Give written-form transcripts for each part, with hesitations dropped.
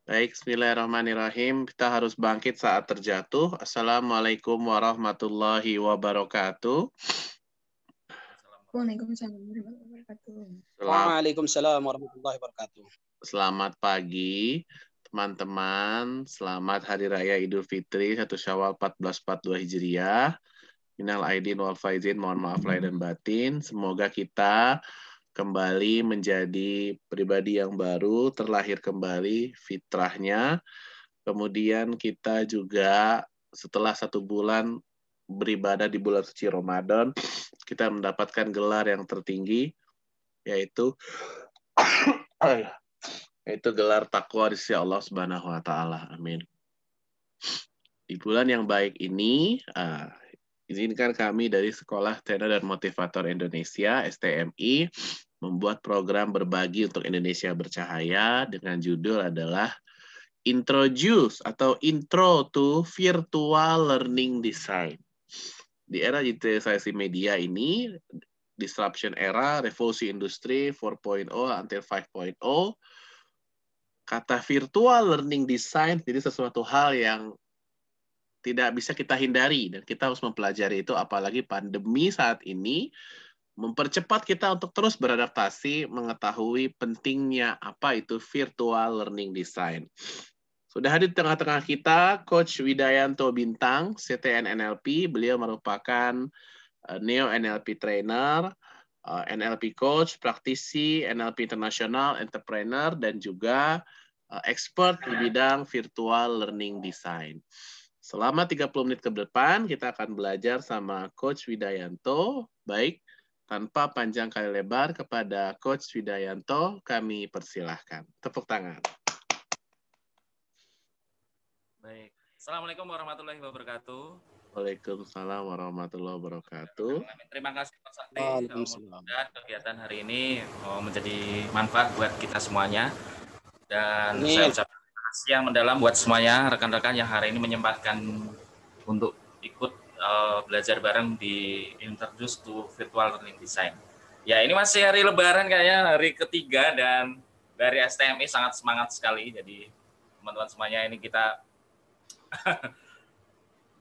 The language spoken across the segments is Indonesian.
Baik, bismillahirrahmanirrahim. Kita harus bangkit saat terjatuh. Assalamualaikum warahmatullahi wabarakatuh. Waalaikumsalam warahmatullahi wabarakatuh. Waalaikumsalam warahmatullahi wabarakatuh. Selamat pagi, teman-teman. Selamat Hari Raya Idul Fitri 1 Syawal 1442 Hijriah. Minal aidin wal faizin, mohon maaf lahir dan batin. Semoga kita kembali menjadi pribadi yang baru, terlahir kembali fitrahnya. Kemudian kita juga setelah 1 bulan beribadah di bulan suci Ramadan, kita mendapatkan gelar yang tertinggi, yaitu gelar takwa di sisi Allah Subhanahu wa taala. Amin. Di bulan yang baik ini, izinkan kami dari Sekolah Trainer dan Motivator Indonesia (STMI) membuat program berbagi untuk Indonesia bercahaya dengan judul adalah Introduce atau Intro to Virtual Learning Design. Di era digitalisasi media ini, disruption era, revolusi industri 4.0 until 5.0, kata virtual learning design jadi sesuatu hal yang tidak bisa kita hindari dan kita harus mempelajari itu, apalagi pandemi saat ini mempercepat kita untuk terus beradaptasi, mengetahui pentingnya apa itu virtual learning design. Sudah hadir di tengah-tengah kita Coach Widayanto Bintang, CTN NLP. Beliau merupakan Neo NLP Trainer, NLP Coach, praktisi NLP Internasional, entrepreneur, dan juga expert di bidang virtual learning design. Selama 30 menit ke depan, kita akan belajar sama Coach Widayanto. Baik, tanpa panjang kali lebar, kepada Coach Widayanto, kami persilahkan. Tepuk tangan. Baik. Assalamualaikum warahmatullahi wabarakatuh. Waalaikumsalam warahmatullahi wabarakatuh. Terima kasih Pak Sakti. Mudah-mudahan kegiatan hari ini menjadi manfaat buat kita semuanya. Dan saya ucapkan terima kasih yang mendalam buat semuanya, rekan-rekan yang hari ini menyempatkan untuk ikut belajar bareng di Introduce to Virtual Learning Design. Ya, ini masih hari Lebaran kayaknya, hari ketiga, dan dari STMI sangat semangat sekali. Jadi teman-teman semuanya ini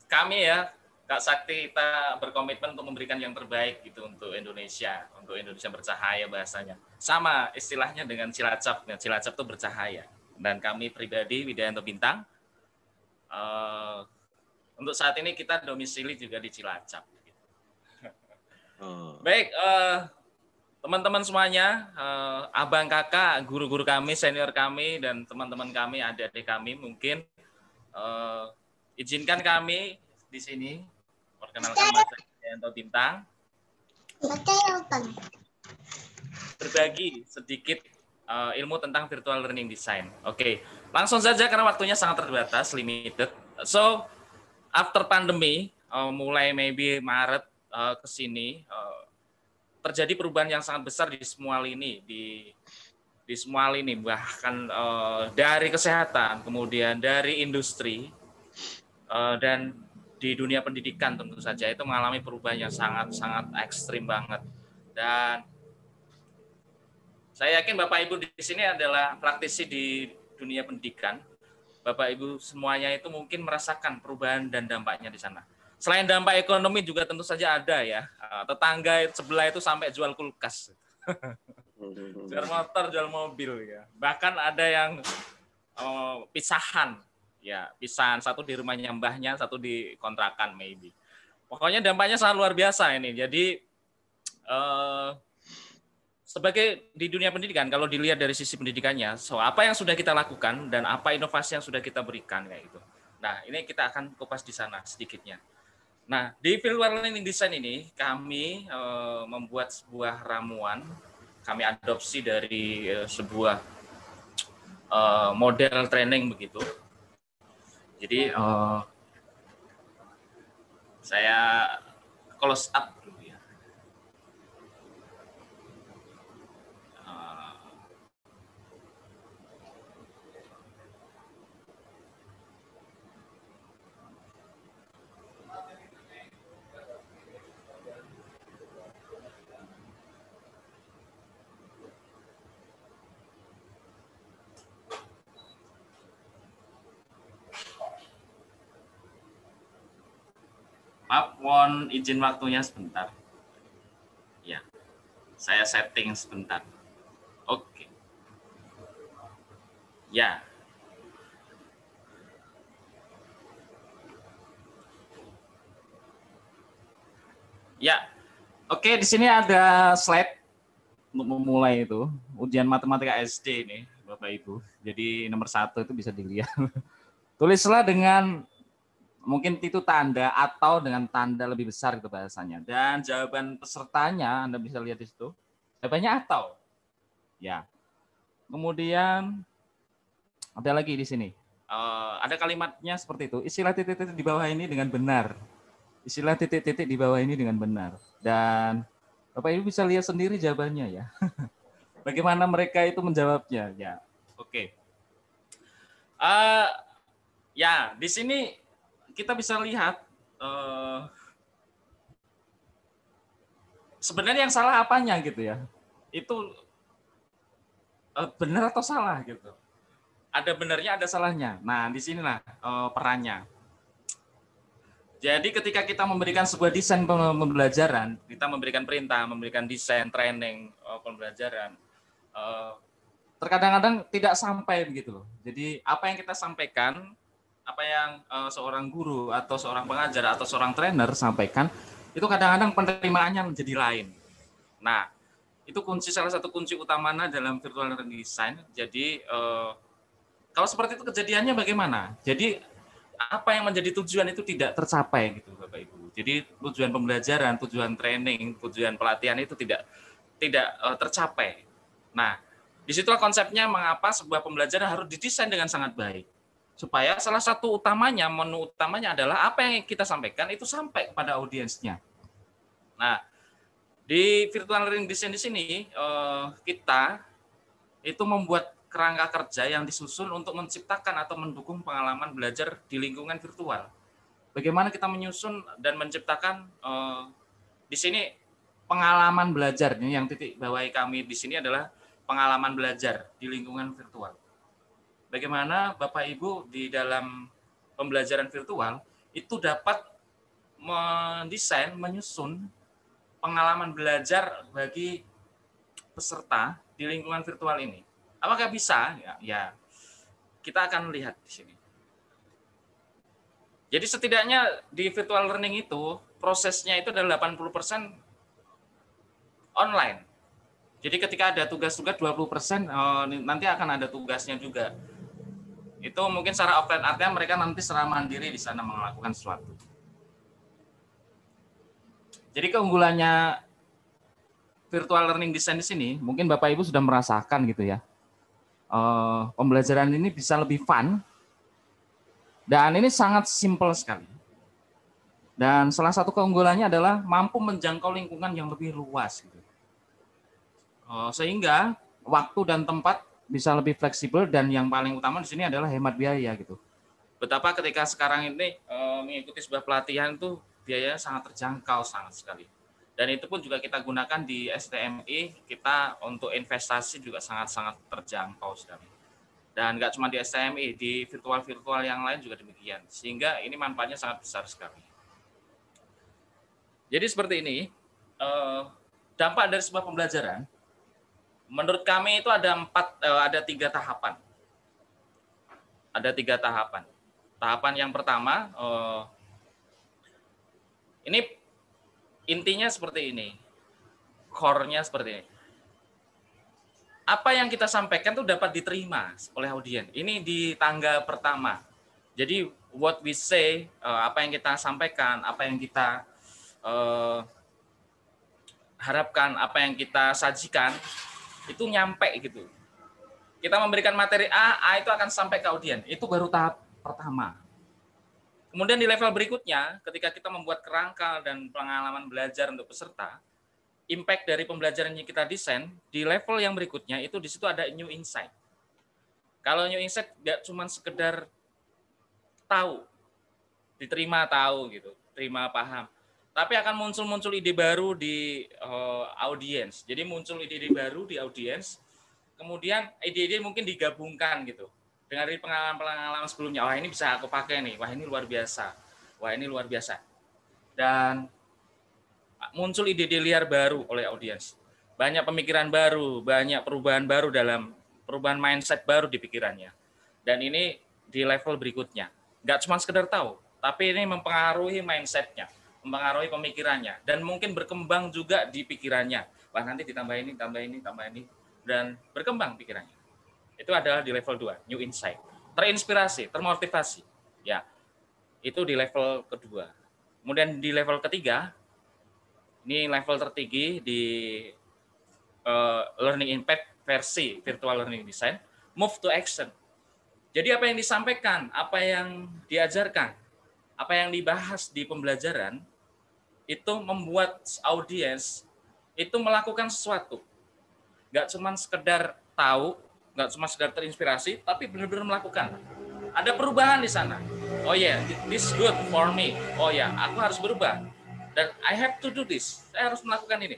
kami ya, Kak Sakti, kita berkomitmen untuk memberikan yang terbaik gitu untuk Indonesia bercahaya bahasanya. Sama istilahnya dengan Cilacap, Cilacap itu bercahaya. Dan kami pribadi, Widayanto Bintang, untuk saat ini kita domisili juga di Cilacap. Baik, teman-teman semuanya, abang kakak, guru-guru kami, senior kami, dan teman-teman kami, adik-adik kami, mungkin izinkan kami di sini perkenalkan Mas Widayanto Bintang, berbagi sedikit ilmu tentang virtual learning design. Oke, langsung saja karena waktunya sangat terbatas, limited. So, after pandemi, mulai maybe Maret ke sini, terjadi perubahan yang sangat besar di semua lini, di semua lini, bahkan dari kesehatan, kemudian dari industri, dan di dunia pendidikan tentu saja itu mengalami perubahan yang sangat-sangat ekstrim banget. Dan saya yakin Bapak Ibu di sini adalah praktisi di dunia pendidikan. Bapak Ibu semuanya itu mungkin merasakan perubahan dan dampaknya di sana. Selain dampak ekonomi juga tentu saja ada ya. Tetangga sebelah itu sampai jual kulkas. Jual motor, jual mobil ya. Bahkan ada yang pisahan. Ya, pisahan, satu di rumahnya mbahnya, satu di kontrakan maybe. Pokoknya dampaknya sangat luar biasa ini. Jadi sebagai di dunia pendidikan, kalau dilihat dari sisi pendidikannya, so apa yang sudah kita lakukan dan apa inovasi yang sudah kita berikan kayak gitu. Nah, ini kita akan kupas di sana sedikitnya. Nah, di virtual learning design ini kami membuat sebuah ramuan, kami adopsi dari sebuah model training begitu. Jadi saya close up. Maaf, mohon izin waktunya sebentar. Ya, saya setting sebentar. Oke. Ya. Ya. Oke, di sini ada slide untuk memulai itu. Ujian matematika SD ini, Bapak Ibu. Jadi nomor 1 itu bisa dilihat. Tulislah dengan mungkin itu tanda atau dengan tanda lebih besar gitu bahasanya. Dan jawaban pesertanya Anda bisa lihat di situ. Jawabannya atau. Ya. Kemudian ada lagi di sini. Ada kalimatnya seperti itu. Isilah titik-titik di bawah ini dengan benar. Isilah titik-titik di bawah ini dengan benar. Dan Bapak Ibu bisa lihat sendiri jawabannya ya. Bagaimana mereka itu menjawabnya. Ya. Oke. Ya, di sini kita bisa lihat sebenarnya yang salah apanya gitu ya. Itu benar atau salah gitu. Ada benarnya, ada salahnya. Nah, di sinilah perannya. Jadi ketika kita memberikan sebuah desain pembelajaran, kita memberikan perintah, memberikan desain, training, pembelajaran, terkadang-kadang tidak sampai begitu loh. Jadi apa yang kita sampaikan, apa yang seorang guru atau seorang pengajar atau seorang trainer sampaikan, itu kadang-kadang penerimaannya menjadi lain. Nah, itu salah satu kunci utamanya dalam virtual learning design. Jadi kalau seperti itu kejadiannya bagaimana? Jadi apa yang menjadi tujuan itu tidak tercapai gitu Bapak Ibu. Jadi tujuan pembelajaran, tujuan training, tujuan pelatihan itu tidak tercapai. Nah, disitulah konsepnya mengapa sebuah pembelajaran harus didesain dengan sangat baik. Supaya salah satu utamanya, menu utamanya adalah apa yang kita sampaikan itu sampai kepada audiensnya. Nah, di virtual learning design di sini kita itu membuat kerangka kerja yang disusun untuk menciptakan atau mendukung pengalaman belajar di lingkungan virtual. Bagaimana kita menyusun dan menciptakan di sini pengalaman belajar. Ini yang titik bawahi kami di sini adalah pengalaman belajar di lingkungan virtual. Bagaimana Bapak Ibu di dalam pembelajaran virtual itu dapat mendesain, menyusun pengalaman belajar bagi peserta di lingkungan virtual ini. Apakah bisa? Ya, kita akan lihat di sini. Jadi setidaknya di virtual learning itu prosesnya itu adalah 80% online. Jadi ketika ada tugas-tugas 20% nanti akan ada tugasnya juga. Itu mungkin secara offline, artinya mereka nanti secara mandiri di sana melakukan sesuatu. Jadi keunggulannya virtual learning design di sini, mungkin Bapak Ibu sudah merasakan gitu ya. Pembelajaran ini bisa lebih fun dan ini sangat simpel sekali. Dan salah satu keunggulannya adalah mampu menjangkau lingkungan yang lebih luas gitu. Sehingga waktu dan tempat bisa lebih fleksibel dan yang paling utama di sini adalah hemat biaya gitu. Betapa ketika sekarang ini mengikuti sebuah pelatihan itu biayanya sangat terjangkau sangat sekali. Dan itu pun juga kita gunakan di STMI, kita untuk investasi juga sangat-sangat terjangkau sekali. Dan nggak cuma di STMI, di virtual-virtual yang lain juga demikian. Sehingga ini manfaatnya sangat besar sekali. Jadi seperti ini, dampak dari sebuah pembelajaran, menurut kami itu ada 3 tahapan. Ada 3 tahapan. Tahapan yang pertama, ini intinya seperti ini, core-nya seperti ini. Apa yang kita sampaikan itu dapat diterima oleh audiens. Ini di tangga pertama. Jadi what we say, apa yang kita sampaikan, apa yang kita harapkan, apa yang kita sajikan, itu nyampe gitu. Kita memberikan materi A itu akan sampai ke audiens. Itu baru tahap pertama. Kemudian di level berikutnya, ketika kita membuat kerangka dan pengalaman belajar untuk peserta, impact dari pembelajaran yang kita desain, di level yang berikutnya itu di situ ada new insight. Kalau new insight nggak cuma sekedar tahu, diterima tahu gitu, terima paham, tapi akan muncul ide baru di audiens. Jadi muncul ide-ide baru di audiens, kemudian ide-ide mungkin digabungkan gitu. Dengan pengalaman-pengalaman sebelumnya, wah ini bisa aku pakai nih, wah ini luar biasa, wah ini luar biasa. dan muncul ide-ide liar baru oleh audiens. Banyak pemikiran baru, banyak perubahan baru dalam perubahan mindset baru di pikirannya. Dan ini di level berikutnya. Nggak cuma sekedar tahu, tapi ini mempengaruhi mindsetnya, mempengaruhi pemikirannya, dan mungkin berkembang juga di pikirannya. Wah, nanti ditambah ini, dan berkembang pikirannya. Itu adalah di level 2, new insight. Terinspirasi, termotivasi. Ya, itu di level kedua. Kemudian di level ketiga, ini level tertinggi di learning impact versi virtual learning design, move to action. Jadi apa yang disampaikan, apa yang diajarkan, apa yang dibahas di pembelajaran, itu membuat audiens itu melakukan sesuatu. Nggak cuma sekedar tahu, nggak cuma sekedar terinspirasi, tapi benar-benar melakukan. Ada perubahan di sana. Oh yeah, this good for me. Oh ya, yeah, aku harus berubah. Dan I have to do this. Saya harus melakukan ini.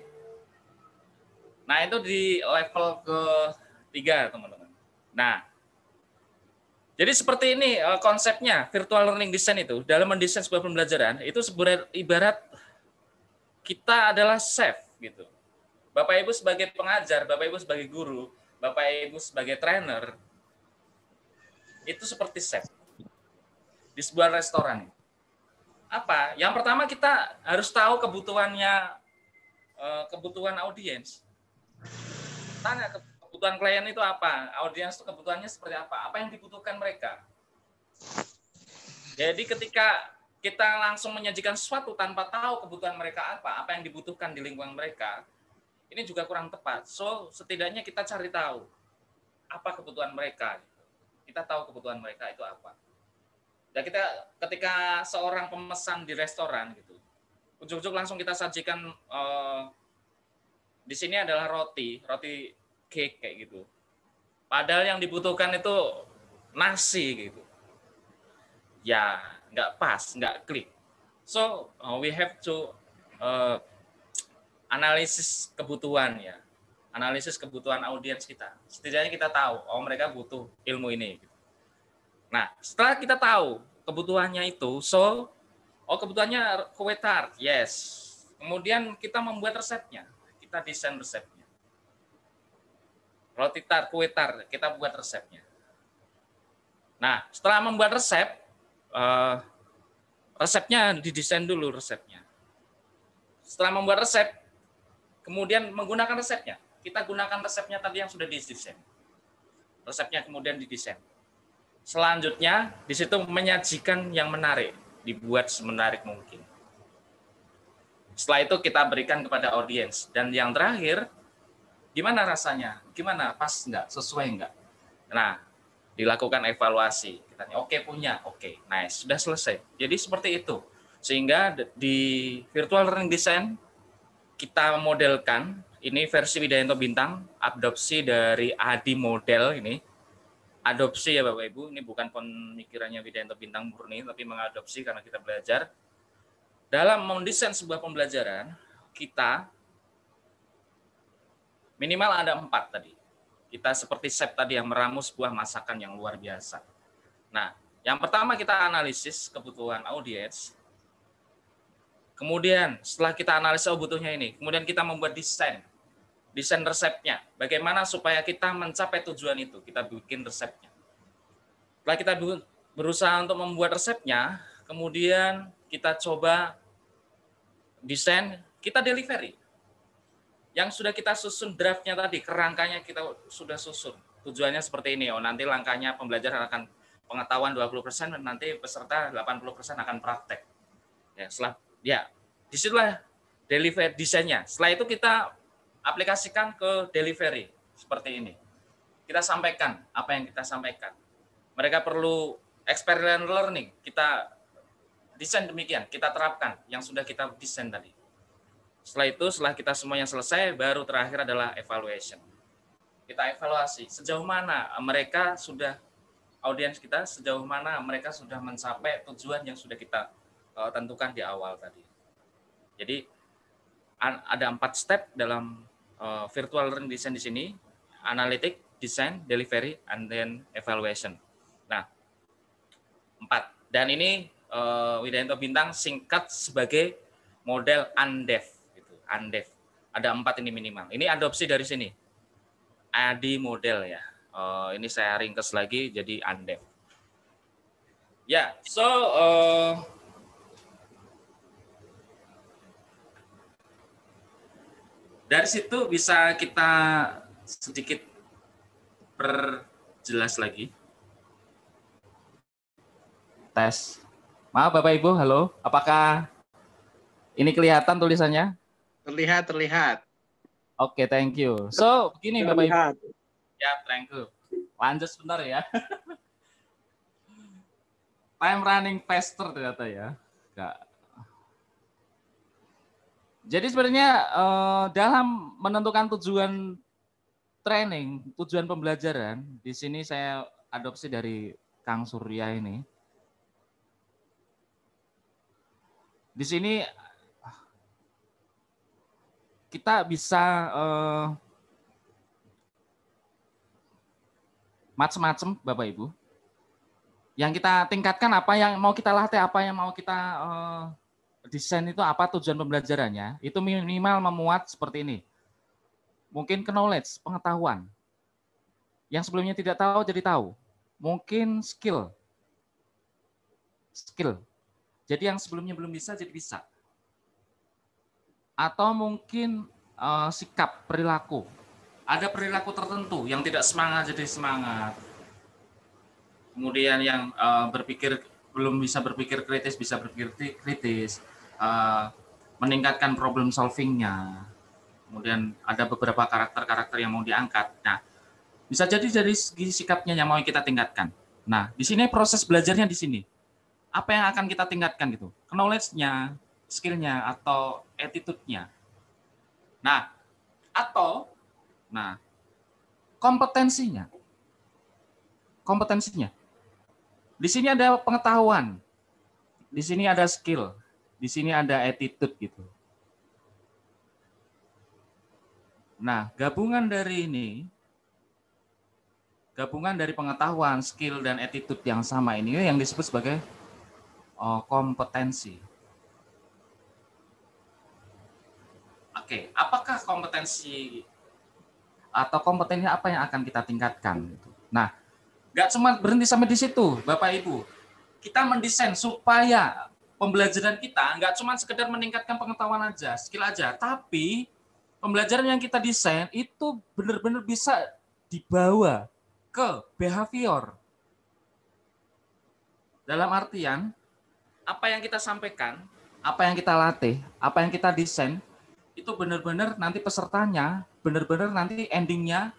Nah, itu di level ketiga, teman-teman. Nah, jadi seperti ini konsepnya virtual learning design itu. Dalam mendesain sebuah pembelajaran, itu ibarat kita adalah chef gitu. Bapak Ibu sebagai pengajar, Bapak Ibu sebagai guru, Bapak Ibu sebagai trainer, itu seperti chef di sebuah restoran. Apa? Yang pertama kita harus tahu kebutuhan audiens. Tanya kebutuhan klien itu apa, audiens itu kebutuhannya seperti apa yang dibutuhkan mereka. Jadi ketika kita langsung menyajikan sesuatu tanpa tahu kebutuhan mereka apa yang dibutuhkan di lingkungan mereka, ini juga kurang tepat. So, setidaknya kita cari tahu apa kebutuhan mereka. Kita tahu kebutuhan mereka itu apa. Dan ketika seorang pemesan di restoran gitu, ujuk-ujuk langsung kita sajikan di sini adalah roti cake kayak gitu. Padahal yang dibutuhkan itu nasi gitu. Ya, nggak pas, nggak klik. So, we have to analisis kebutuhan ya. Analisis kebutuhan audiens kita. Setidaknya kita tahu, mereka butuh ilmu ini. Nah, setelah kita tahu kebutuhannya itu, kebutuhannya kue tart, yes. Kemudian kita membuat resepnya. Kita desain resepnya. Roti tart, kue tart, kita buat resepnya. Nah, setelah membuat resep, resepnya didesain dulu resepnya. Setelah membuat resep, kemudian menggunakan resepnya. Kita gunakan resepnya tadi yang sudah didesain. Resepnya kemudian didesain. Selanjutnya, di situ menyajikan yang menarik, dibuat semenarik mungkin. Setelah itu kita berikan kepada audiens. Dan yang terakhir, gimana rasanya? Gimana? Pas nggak? Sesuai nggak? Nah, dilakukan evaluasi. Kita oke punya, oke, nice, sudah selesai. Jadi seperti itu. Sehingga di virtual learning design kita modelkan, ini versi Widayanto Bintang, adopsi dari ADI model ini. Adopsi ya Bapak Ibu, ini bukan pemikirannya Widayanto Bintang murni, tapi mengadopsi karena kita belajar. Dalam mendesain sebuah pembelajaran, kita minimal ada 4 tadi. Kita seperti chef tadi yang meramu sebuah masakan yang luar biasa. Nah, yang pertama kita analisis kebutuhan audiens. Kemudian setelah kita analisis butuhnya ini, kemudian kita membuat desain resepnya. Bagaimana supaya kita mencapai tujuan itu, kita bikin resepnya. Setelah kita berusaha untuk membuat resepnya, kemudian kita coba desain, kita delivery. Yang sudah kita susun draftnya tadi, kerangkanya kita sudah susun. Tujuannya seperti ini, nanti langkahnya pembelajaran akan pengetahuan 20%, dan nanti peserta 80% akan praktek. Ya, disitulah delivery desainnya. Setelah itu kita aplikasikan ke delivery, seperti ini. Kita sampaikan apa yang kita sampaikan. Mereka perlu experiential learning, kita desain demikian, kita terapkan yang sudah kita desain tadi. Setelah itu, setelah kita semuanya selesai, baru terakhir adalah evaluation. Kita evaluasi sejauh mana mereka sudah, audiens kita sejauh mana mereka sudah mencapai tujuan yang sudah kita tentukan di awal tadi. Jadi ada 4 step dalam virtual learning design di sini: analytic, design, delivery, and then evaluation. Nah, 4. Dan ini Widayanto Bintang singkat sebagai model Undev gitu. Undev. Ada 4 ini minimal. Ini adopsi dari sini. AD model ya. Ini saya ringkas lagi jadi Undev. Ya, so dari situ bisa kita sedikit perjelas lagi. Tes. Maaf Bapak Ibu, halo. Apakah ini kelihatan tulisannya? Terlihat, terlihat. Oke, thank you. So, begini Bapak Ibu. Terlihat. Ya, thank you. Lanjut sebentar ya. Time running faster ternyata ya. Enggak. Jadi sebenarnya dalam menentukan tujuan training, tujuan pembelajaran, di sini saya adopsi dari Kang Surya ini. Di sini kita bisa macam-macam Bapak Ibu. Yang kita tingkatkan apa yang mau kita latih, apa yang mau kita desain itu apa tujuan pembelajarannya, itu minimal memuat seperti ini. Mungkin knowledge, pengetahuan. Yang sebelumnya tidak tahu jadi tahu. Mungkin skill. Jadi yang sebelumnya belum bisa jadi bisa. Atau mungkin sikap, perilaku. Ada perilaku tertentu yang tidak semangat jadi semangat. Kemudian yang belum bisa berpikir kritis, bisa berpikir kritis. Meningkatkan problem solving-nya. Kemudian ada beberapa karakter-karakter yang mau diangkat. Nah, bisa jadi dari segi sikapnya yang mau kita tingkatkan. Nah, di sini proses belajarnya di sini. Apa yang akan kita tingkatkan gitu? Knowledge-nya, skill-nya, atau attitude-nya. Nah, kompetensinya. Di sini ada pengetahuan. Di sini ada skill. Di sini ada attitude gitu. Nah, gabungan dari pengetahuan, skill, dan attitude yang sama ini yang disebut sebagai kompetensi. Oke, apakah kompetensi atau kompetensi apa yang akan kita tingkatkan? Nah, nggak cuma berhenti sampai di situ, Bapak Ibu. Kita mendesain supaya pembelajaran kita nggak cuma sekedar meningkatkan pengetahuan aja, skill aja, tapi pembelajaran yang kita desain itu benar-benar bisa dibawa ke behavior. Dalam artian, apa yang kita sampaikan, apa yang kita latih, apa yang kita desain, itu benar-benar nanti pesertanya, benar-benar nanti endingnya,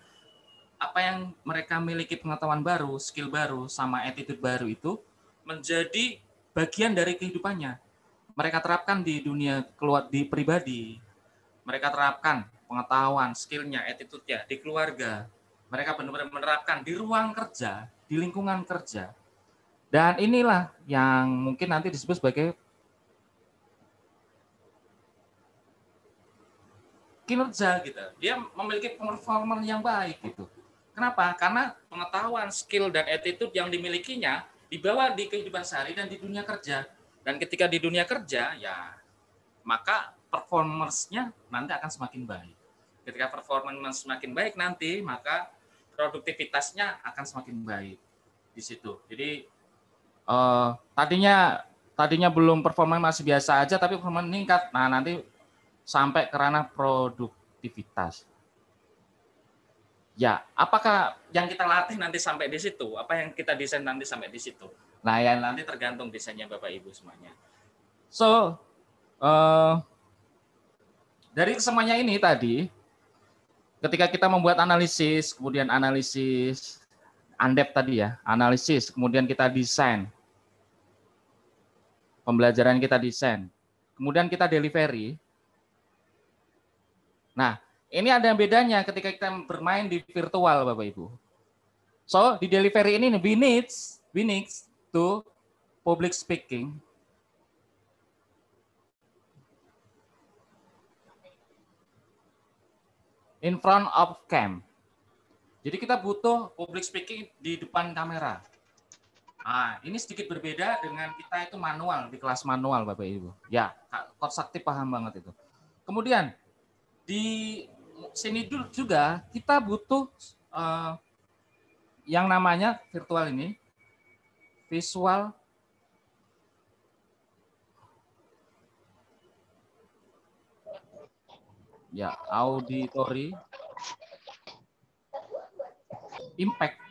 apa yang mereka miliki pengetahuan baru, skill baru, sama attitude baru itu menjadi bagian dari kehidupannya. Mereka terapkan di dunia di pribadi, mereka terapkan pengetahuan, skillnya, attitude-nya di keluarga. Mereka benar-benar menerapkan di ruang kerja, di lingkungan kerja. Dan inilah yang mungkin nanti disebut sebagai kinerja gitu. Dia memiliki performa yang baik gitu. Kenapa? Karena pengetahuan, skill, dan attitude yang dimilikinya dibawa di kehidupan sehari dan di dunia kerja. Dan ketika di dunia kerja, ya maka performance-nya nanti akan semakin baik. Ketika performance semakin baik nanti, maka produktivitasnya akan semakin baik di situ. Jadi tadinya belum performa masih biasa aja, tapi performa meningkat. Nah, nanti sampai ke ranah produktivitas. Ya, apakah yang kita latih nanti sampai di situ? Apa yang kita desain nanti sampai di situ? Nah, yang nanti tergantung desainnya Bapak Ibu semuanya. So, dari semuanya ini tadi, ketika kita membuat analisis, kemudian analisis Andep tadi ya, analisis, kemudian kita desain. Pembelajaran kita desain. Kemudian kita delivery. Nah, ini ada bedanya ketika kita bermain di virtual, Bapak Ibu. So, di delivery ini we need to public speaking. In front of cam. Jadi kita butuh public speaking di depan kamera. Ini sedikit berbeda dengan kita itu manual, di kelas manual Bapak Ibu. Ya, Kak Sakti paham banget itu. Kemudian di sini juga kita butuh yang namanya virtual ini, visual ya, auditory impact.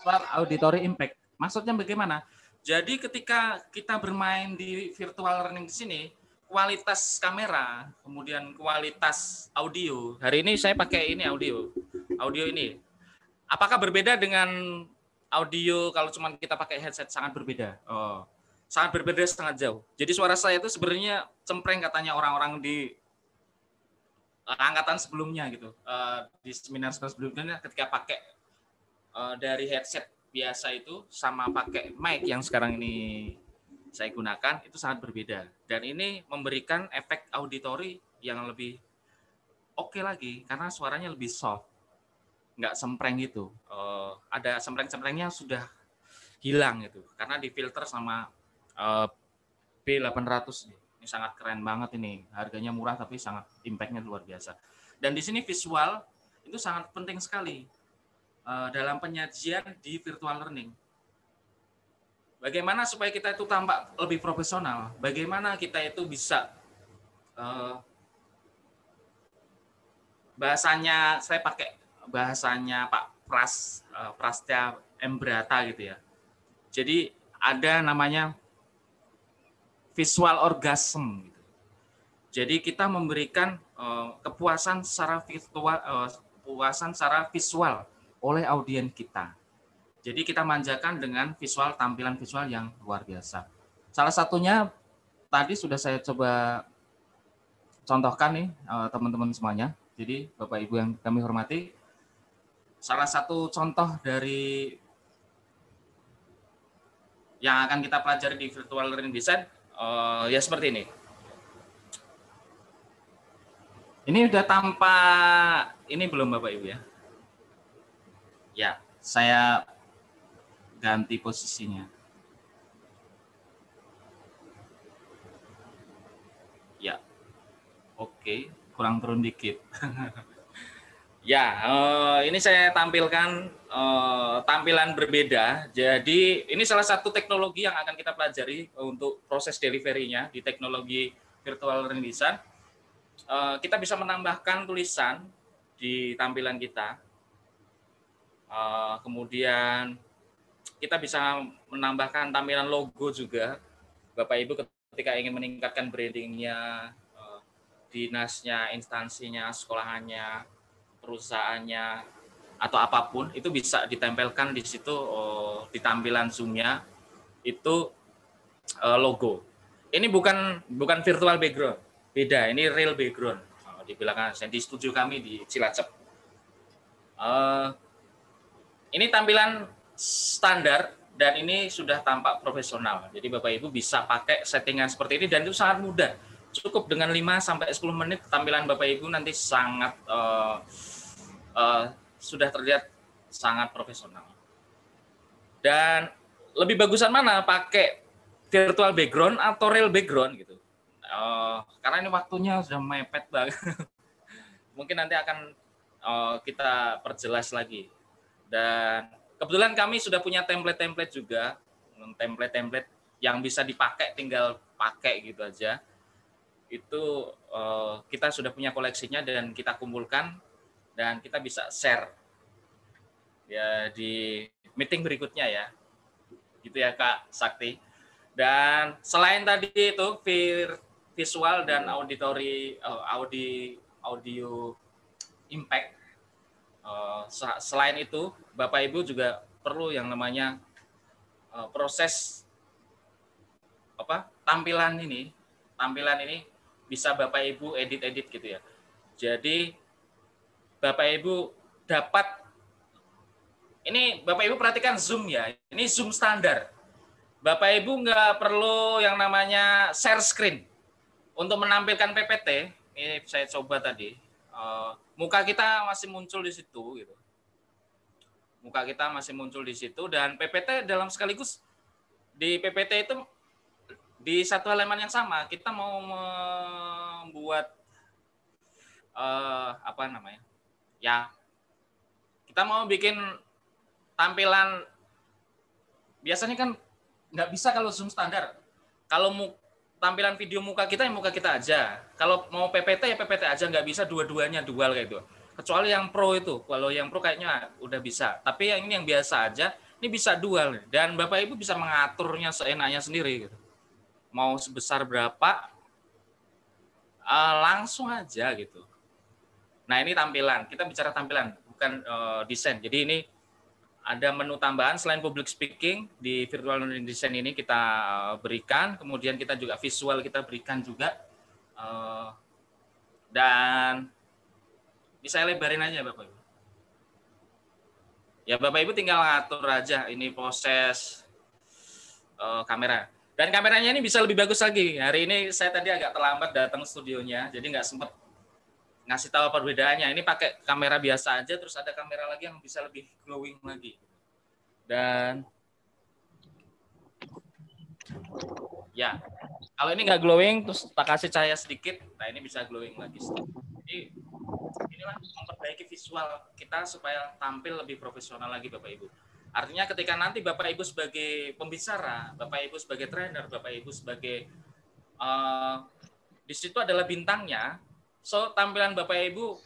Visual auditory impact. Maksudnya bagaimana? Jadi ketika kita bermain di virtual learning di sini, kualitas kamera, kemudian kualitas audio. Hari ini saya pakai ini audio ini. Apakah berbeda dengan audio kalau cuma kita pakai headset? Sangat berbeda. Sangat berbeda, sangat jauh. Jadi suara saya itu sebenarnya cempreng katanya orang-orang di angkatan sebelumnya gitu. Di seminar sebelumnya ketika pakai dari headset biasa itu sama pakai mic yang sekarang ini saya gunakan itu sangat berbeda, dan ini memberikan efek auditori yang lebih oke lagi karena suaranya lebih soft, nggak sempreng gitu. Ada sempreng-semprengnya sudah hilang gitu karena difilter sama B800. Ini sangat keren banget, ini harganya murah tapi sangat impactnya luar biasa. Dan di sini visual itu sangat penting sekali dalam penyajian di virtual learning. Bagaimana supaya kita itu tampak lebih profesional? Bagaimana kita itu bisa bahasanya, saya pakai bahasanya Pak Prastya Embrata gitu ya. Jadi ada namanya visual orgasm. Gitu. Jadi kita memberikan kepuasan secara visual oleh audiens kita. Jadi kita manjakan dengan visual, tampilan visual yang luar biasa. Salah satunya tadi sudah saya coba contohkan nih teman-teman semuanya. Jadi Bapak Ibu yang kami hormati, salah satu contoh dari yang akan kita pelajari di virtual learning design ya seperti ini. Ini udah tampak ini belum Bapak Ibu ya? Ya, saya ganti posisinya. Ya, oke, kurang turun dikit. Ya, ini saya tampilkan tampilan berbeda. Jadi ini salah satu teknologi yang akan kita pelajari untuk proses delivery-nya di teknologi virtual learning design. Kita bisa menambahkan tulisan di tampilan kita. Kemudian kita bisa menambahkan tampilan logo juga. Bapak Ibu ketika ingin meningkatkan brandingnya, dinasnya, instansinya, sekolahannya, perusahaannya, atau apapun, itu bisa ditempelkan di situ di tampilan Zoom-nya itu logo. Ini bukan virtual background, beda. Ini real background di belakang di studio kami di Cilacap. Ini tampilan standar dan ini sudah tampak profesional. Jadi Bapak Ibu bisa pakai settingan seperti ini dan itu sangat mudah. Cukup dengan 5-10 menit tampilan Bapak Ibu nanti sangat sudah terlihat sangat profesional. Dan lebih bagusan mana, pakai virtual background atau real background gitu. Karena ini waktunya sudah mepet banget. Mungkin nanti akan kita perjelas lagi. Dan kebetulan kami sudah punya template-template juga, template-template yang bisa dipakai, tinggal pakai gitu aja. Itu kita sudah punya koleksinya dan kita kumpulkan dan kita bisa share ya di meeting berikutnya ya, gitu ya Kak Sakti. Dan selain tadi itu visual dan audio impact, selain itu Bapak Ibu juga perlu yang namanya proses tampilan ini bisa Bapak Ibu edit gitu ya. Jadi Bapak Ibu dapat, ini Bapak Ibu perhatikan Zoom ya, ini Zoom standar. Bapak Ibu nggak perlu yang namanya share screen untuk menampilkan PPT. Ini saya coba tadi. muka kita masih muncul di situ gitu. Muka kita masih muncul di situ, dan PPT dalam sekaligus di PPT itu di satu halaman yang sama kita mau membuat apa namanya? Ya, kita mau bikin tampilan. Biasanya kan nggak bisa kalau Zoom standar. Kalau tampilan video muka kita, ya muka kita aja. Kalau mau PPT ya PPT aja, nggak bisa dua-duanya dual kayak gitu. Kecuali yang pro itu. Kalau yang pro kayaknya udah bisa. Tapi yang ini yang biasa aja, ini bisa dual. Dan Bapak Ibu bisa mengaturnya seenaknya sendiri gitu. Mau sebesar berapa, langsung aja gitu. Nah, ini tampilan. Kita bicara tampilan, bukan desain. Jadi ini ada menu tambahan selain public speaking di virtual learning design ini kita berikan, kemudian kita juga visual kita berikan juga, dan bisa lebarin aja Bapak Ibu. Ya Bapak Ibu tinggal ngatur aja ini proses kamera. Dan kameranya ini bisa lebih bagus lagi. Hari ini saya tadi agak terlambat datang studionya, jadi nggak sempat ngasih tahu perbedaannya. Ini pakai kamera biasa aja, terus ada kamera lagi yang bisa lebih glowing lagi. Dan ya, kalau ini nggak glowing, terus tak kasih cahaya sedikit, nah ini bisa glowing lagi. Jadi inilah memperbaiki visual kita supaya tampil lebih profesional lagi Bapak Ibu. Artinya ketika nanti Bapak Ibu sebagai pembicara, Bapak Ibu sebagai trainer, Bapak Ibu sebagai di situ adalah bintangnya. So, tampilan Bapak Ibu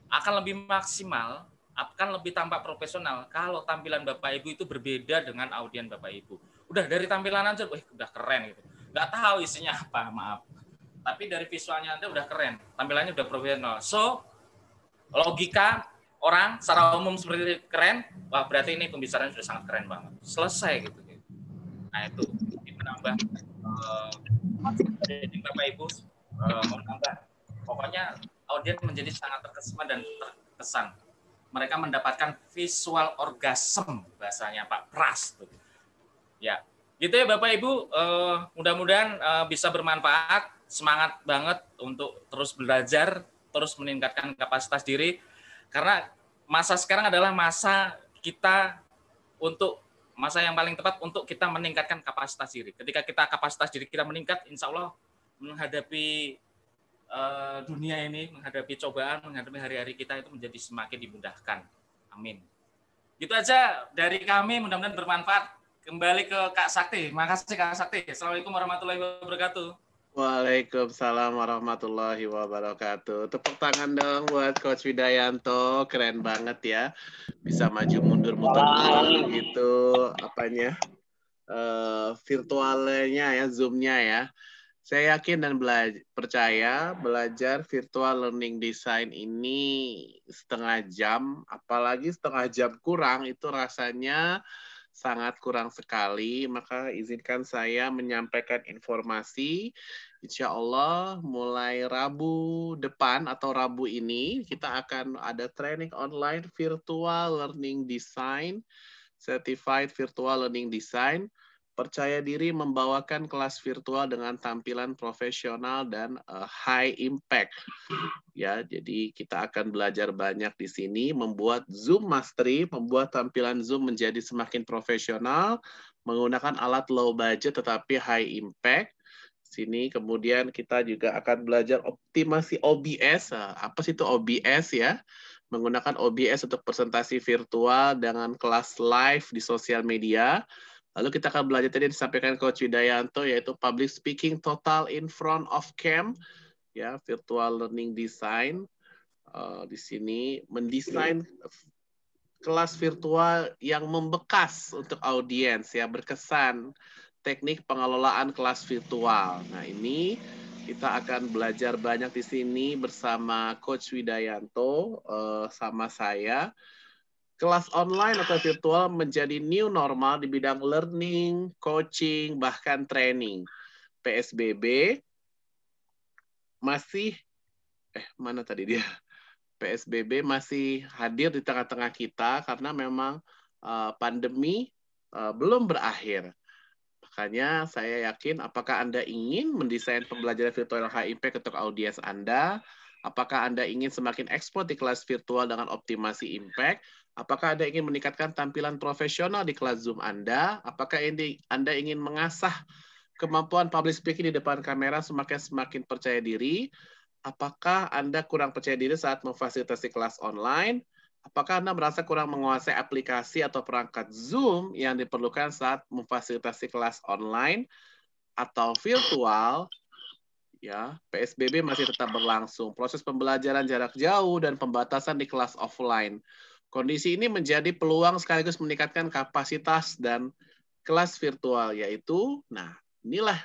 akan lebih maksimal, akan lebih tampak profesional kalau tampilan Bapak Ibu itu berbeda dengan audien Bapak Ibu. Udah dari tampilan aja, udah keren gitu. Nggak tahu isinya apa, maaf. Tapi dari visualnya Anda udah keren, tampilannya udah profesional. So, logika orang secara umum seperti itu keren, wah berarti ini pembicaraan sudah sangat keren banget. Selesai gitu. Nah itu menambah jadi Bapak Ibu menambah, pokoknya audiens menjadi sangat terkesima dan terkesan. Mereka mendapatkan visual orgasm bahasanya Pak Pras. Ya, gitu ya Bapak Ibu. Mudah-mudahan bisa bermanfaat. Semangat banget untuk terus belajar, terus meningkatkan kapasitas diri. Karena masa sekarang adalah masa kita untuk masa yang paling tepat untuk kita meningkatkan kapasitas diri. Ketika kita kapasitas diri kita meningkat, insya Allah menghadapi dunia ini, menghadapi cobaan, menghadapi hari-hari kita itu menjadi semakin dimudahkan. Amin. Gitu aja dari kami, mudah-mudahan bermanfaat. Kembali ke Kak Sakti. Makasih Kak Sakti. Assalamualaikum warahmatullahi wabarakatuh. Waalaikumsalam warahmatullahi wabarakatuh. Tepuk tangan dong buat Coach Widayanto, keren banget ya. Bisa maju mundur gitu apanya virtualnya ya, Zoom-nya ya. Saya yakin dan percaya belajar virtual learning design ini setengah jam, apalagi setengah jam kurang, itu rasanya sangat kurang sekali. Maka izinkan saya menyampaikan informasi. Insya Allah mulai Rabu depan atau Rabu ini kita akan ada training online virtual learning design, certified virtual learning design. Percaya diri membawakan kelas virtual dengan tampilan profesional dan high impact. Ya, jadi kita akan belajar banyak di sini, membuat Zoom Mastery, membuat tampilan Zoom menjadi semakin profesional, menggunakan alat low budget tetapi high impact. Sini kemudian kita juga akan belajar optimasi OBS. Apa sih itu OBS ya? Menggunakan OBS untuk presentasi virtual dengan kelas live di sosial media. Lalu kita akan belajar tadi disampaikan Coach Widayanto, yaitu public speaking total in front of cam, ya, virtual learning design. Di sini mendesain kelas virtual yang membekas untuk audiens, ya, berkesan, teknik pengelolaan kelas virtual. Nah, ini kita akan belajar banyak di sini bersama Coach Widayanto, sama saya. Kelas online atau virtual menjadi new normal di bidang learning, coaching, bahkan training. PSBB masih, mana tadi dia? PSBB masih hadir di tengah-tengah kita karena memang pandemi belum berakhir. Makanya saya yakin apakah Anda ingin mendesain pembelajaran virtual high impact untuk audiens Anda, Apakah Anda ingin semakin ekspor di kelas virtual dengan optimasi impact? Apakah Anda ingin meningkatkan tampilan profesional di kelas Zoom Anda? Apakah Anda ingin mengasah kemampuan public speaking di depan kamera semakin percaya diri? Apakah Anda kurang percaya diri saat memfasilitasi kelas online? Apakah Anda merasa kurang menguasai aplikasi atau perangkat Zoom yang diperlukan saat memfasilitasi kelas online atau virtual? Ya, PSBB masih tetap berlangsung. Proses pembelajaran jarak jauh dan pembatasan di kelas offline. Kondisi ini menjadi peluang sekaligus meningkatkan kapasitas dan kelas virtual, yaitu, nah, inilah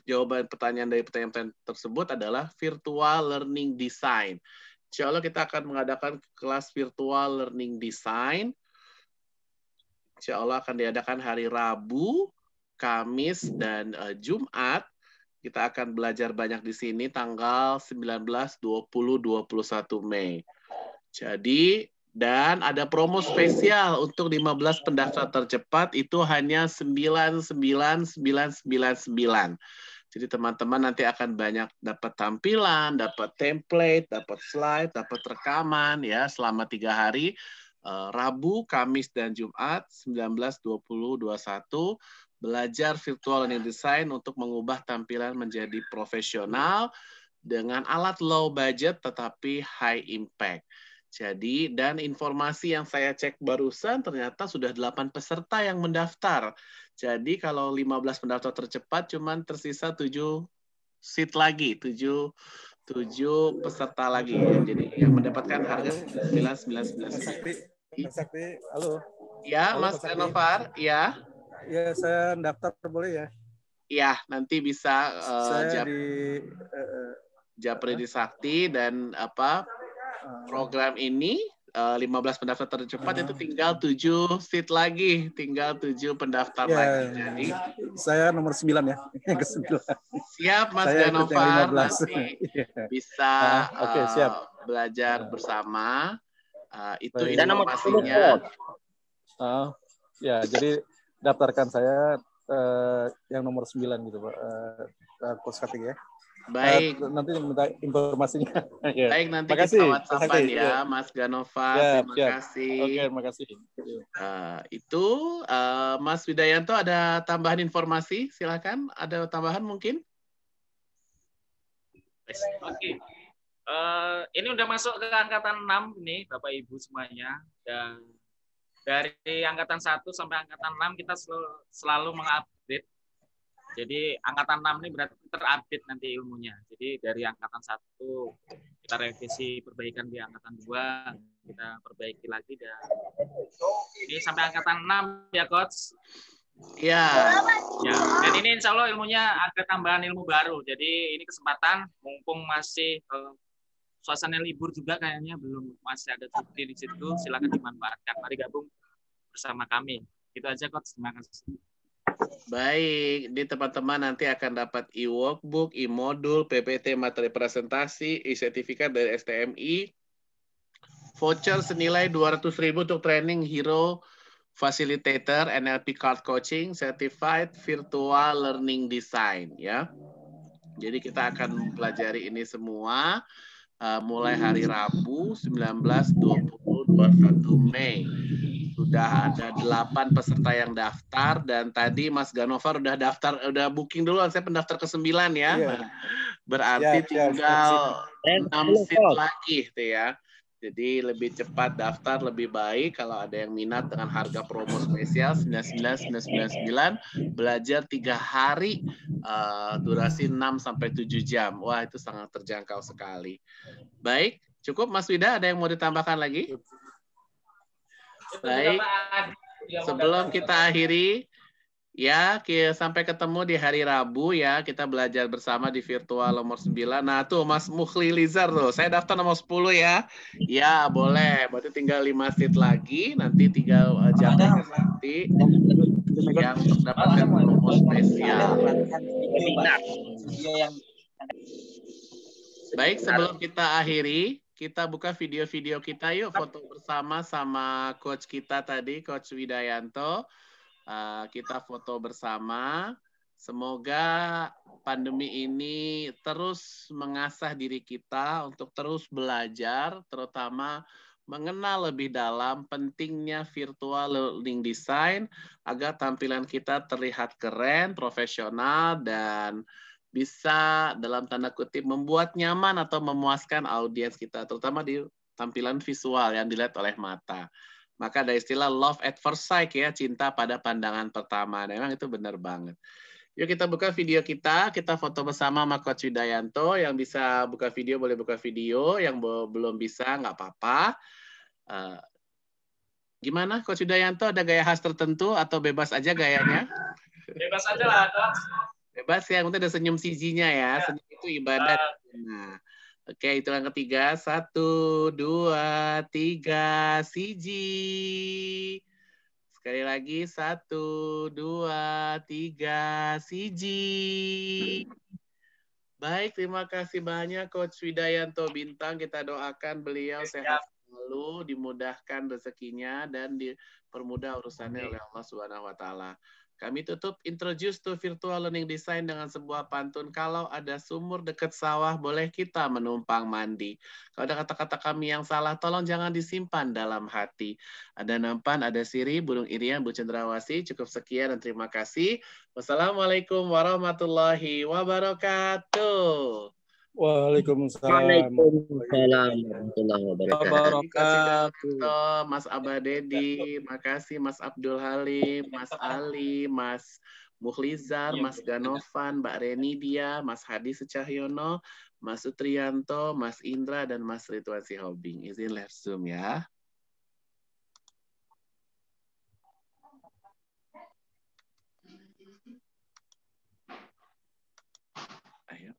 jawaban pertanyaan dari pertanyaan tersebut adalah virtual learning design. Insya Allah kita akan mengadakan kelas virtual learning design. Insya Allah akan diadakan hari Rabu, Kamis, dan Jumat. Kita akan belajar banyak di sini tanggal 19, 20, 21 Mei. Jadi, dan ada promo spesial untuk 15 pendaftar tercepat itu hanya 99.999. Jadi teman-teman nanti akan banyak dapat tampilan, dapat template, dapat slide, dapat rekaman ya selama 3 hari. Rabu, Kamis, dan Jumat 19, 20, 21 belajar virtual learning design untuk mengubah tampilan menjadi profesional dengan alat low budget tetapi high impact. Jadi, dan informasi yang saya cek barusan ternyata sudah 8 peserta yang mendaftar. Jadi kalau 15 pendaftar tercepat cuman tersisa 7 seat lagi, 7 peserta lagi ya. Jadi yang mendapatkan harga 999. Sakti, halo. Ya, Halo, Mas Pak Sakti. Ganovar, ya. Ya, saya daftar boleh ya? Ya, nanti bisa Saya di Japri di Sakti dan program ini 15 pendaftar tercepat itu tinggal 7 seat lagi, tinggal 7 pendaftar lagi. Jadi saya nomor 9 ya, yang ke-9. Siap Mas Saya ikut yang Ganovar, 15. nanti bisa Oke, siap. belajar bersama. Itu Baik. informasinya. Ya, jadi daftarkan saya yang nomor 9 gitu, Pak. Coach Katik ya. Baik. Nanti minta informasinya. Ya. Baik, nanti Makasih, kita WhatsApp-an ya, Mas Ganovar. Terima kasih. Oke, terima kasih. Itu Mas Widayanto ada tambahan informasi? Silakan. Ada tambahan mungkin? Oke. Ini udah masuk ke angkatan 6 nih, Bapak Ibu semuanya. Dan dari angkatan 1 sampai angkatan 6 kita selalu mengupdate. Jadi angkatan 6 ini berarti terupdate nanti ilmunya. Jadi dari angkatan 1 kita revisi perbaikan di angkatan 2, kita perbaiki lagi dan ini sampai angkatan 6 ya Coach. Ya. Ya, dan ini insya Allah ilmunya ada tambahan ilmu baru. Jadi ini kesempatan mumpung masih suasana libur juga kayaknya belum masih ada cuti di situ, silakan dimanfaatkan. Mari gabung bersama kami. Itu aja Coach, terima kasih. Baik, di teman-teman nanti akan dapat e-workbook, e-modul, PPT materi presentasi, e-sertifikat dari STMI, voucher senilai 200.000 untuk training Hero Facilitator, NLP Card Coaching, Certified Virtual Learning Design ya. Jadi kita akan mempelajari ini semua mulai hari Rabu 19, 20, 21 Mei. Sudah ada 8 peserta yang daftar dan tadi Mas Ganovar udah daftar, udah booking dulu. Saya pendaftar ke-9 ya. Nah, berarti tinggal 6 seat lagi tuh ya. Jadi lebih cepat daftar lebih baik kalau ada yang minat dengan harga promo spesial 99.999 belajar 3 hari durasi 6 sampai 7 jam. Wah, itu sangat terjangkau sekali. Baik, cukup Mas Wida, ada yang mau ditambahkan lagi? Baik. Sebelum kita akhiri ya, sampai ketemu di hari Rabu ya. Kita belajar bersama di virtual nomor 9. Nah, tuh Mas Mukhli Lizar tuh. Saya daftar nomor 10 ya. Ya, boleh. Berarti tinggal 5 seat lagi. Nanti tinggal jam nanti yang mendapatkan promo spesial. Baik, sebelum kita akhiri, kita buka video-video kita yuk. Foto bersama sama coach kita tadi, Coach Widayanto. Kita foto bersama. Semoga pandemi ini terus mengasah diri kita untuk terus belajar, terutama mengenal lebih dalam pentingnya virtual learning design agar tampilan kita terlihat keren, profesional, dan bisa dalam tanda kutip membuat nyaman atau memuaskan audiens kita, terutama di tampilan visual yang dilihat oleh mata. Maka ada istilah love at first sight ya, cinta pada pandangan pertama. Memang itu benar banget. Yuk kita buka video kita foto bersama sama Coach Widayanto. Yang bisa buka video boleh buka video, yang belum bisa nggak apa-apa. Gimana Coach Widayanto, ada gaya khas tertentu atau bebas aja gayanya? Bebas aja lah, Coach. Bebas ya, mungkin ada senyum CG-nya ya. Senyum itu ibadat. Nah, oke, itu yang ketiga. 1, 2, 3, CG. Sekali lagi, 1, 2, 3, CG. Baik, terima kasih banyak Coach Widayanto Bintang. Kita doakan beliau sehat selalu, dimudahkan rezekinya, dan dipermudah urusannya oleh Allah Subhanahu wa Ta'ala. Kami tutup introduce to virtual learning design dengan sebuah pantun. Kalau ada sumur dekat sawah, boleh kita menumpang mandi. Kalau ada kata-kata kami yang salah, tolong jangan disimpan dalam hati. Ada Nampan, ada Siri, Burung Irian, Bu Cendrawasih. Cukup sekian dan terima kasih. Wassalamualaikum warahmatullahi wabarakatuh. Waalaikumsalam. warahmatullahi wabarakatuh. Mas Abadedi, makasih Mas Abdul Halim, Mas Ali, Mas Muhlizar, Mas Ganovan, Mbak Renidia, Mas Hadi Secahyono, Mas Sutrianto, Mas Indra, dan Mas Ridwan Sihobing. Izin live Zoom ya. Ayo.